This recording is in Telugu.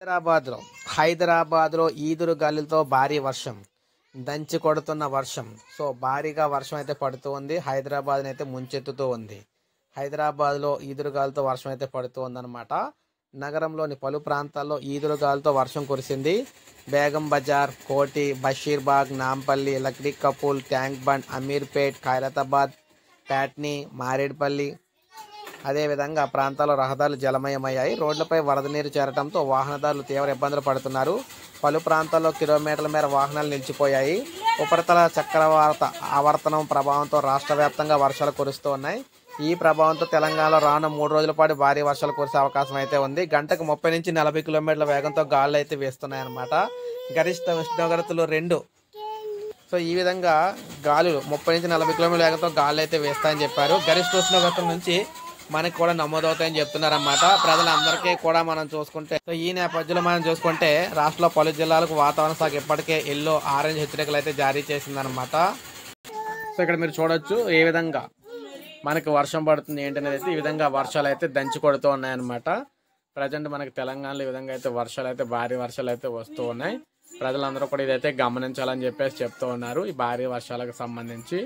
హైదరాబాద్లో ఈదురు గాలులతో భారీ వర్షం, దంచి కొడుతున్న వర్షం. సో భారీగా వర్షం అయితే పడుతూ ఉంది. హైదరాబాద్ని అయితే ముంచెత్తుతూ ఉంది. హైదరాబాద్లో ఈదురుగాలతో వర్షం అయితే పడుతూ ఉందన్నమాట. నగరంలోని పలు ప్రాంతాల్లో ఈదురుగాలతో వర్షం కురిసింది. బేగం బజార్, కోటి, బషీర్బాగ్, నాంపల్లి, లక్డీ కపూల్, ట్యాంక్ బండ్, అమీర్పేట్, ఖైరతాబాద్, ప్యాట్నీ, మారేడ్పల్లి అదేవిధంగా ప్రాంతాల్లో రహదారులు జలమయమయ్యాయి. రోడ్లపై వరద నీరు చేరడంతో వాహనదారులు తీవ్ర ఇబ్బందులు పడుతున్నారు. పలు ప్రాంతాల్లో కిలోమీటర్ల మేర వాహనాలు నిలిచిపోయాయి. ఉపరితల చక్రవాత ఆవర్తనం ప్రభావంతో రాష్ట్ర వ్యాప్తంగా వర్షాలు కురుస్తూ ఉన్నాయి. ఈ ప్రభావంతో తెలంగాణలో రానున్న 3 రోజుల పాటు భారీ వర్షాలు కురిసే అవకాశం అయితే ఉంది. గంటకు 30 నుంచి 40 కిలోమీటర్ల వేగంతో గాలులు అయితే వేస్తున్నాయన్నమాట. గరిష్ట ఉష్ణోగ్రతలు 2. సో ఈ విధంగా గాలులు 30 నుంచి 40 కిలోమీటర్ల వేగంతో గాలులు అయితే వేస్తాయని చెప్పారు. గరిష్ట ఉష్ణోగ్రతల నుంచి మనకి కూడా నమోదవుతాయని చెప్తున్నారన్నమాట. ప్రజలందరికీ కూడా మనం చూసుకుంటే, సో ఈ నేపథ్యంలో మనం చూసుకుంటే రాష్ట్రంలో పలు జిల్లాలకు వాతావరణ శాఖ ఇప్పటికే ఎల్లో, ఆరెంజ్ హెచ్చరికలు అయితే జారీ చేసిందనమాట. సో ఇక్కడ మీరు చూడొచ్చు ఏ విధంగా మనకి వర్షం పడుతుంది ఏంటనేది అయితే ఈ విధంగా వర్షాలు అయితే దంచి కొడుతూ ఉన్నాయన్నమాట. ప్రజెంట్ మనకి తెలంగాణలో ఈ విధంగా అయితే వర్షాలు అయితే భారీ వర్షాలు అయితే వస్తూ ఉన్నాయి. ప్రజలందరూ కూడా ఇదైతే గమనించాలని చెప్పేసి చెప్తూ ఉన్నారు ఈ భారీ వర్షాలకు సంబంధించి.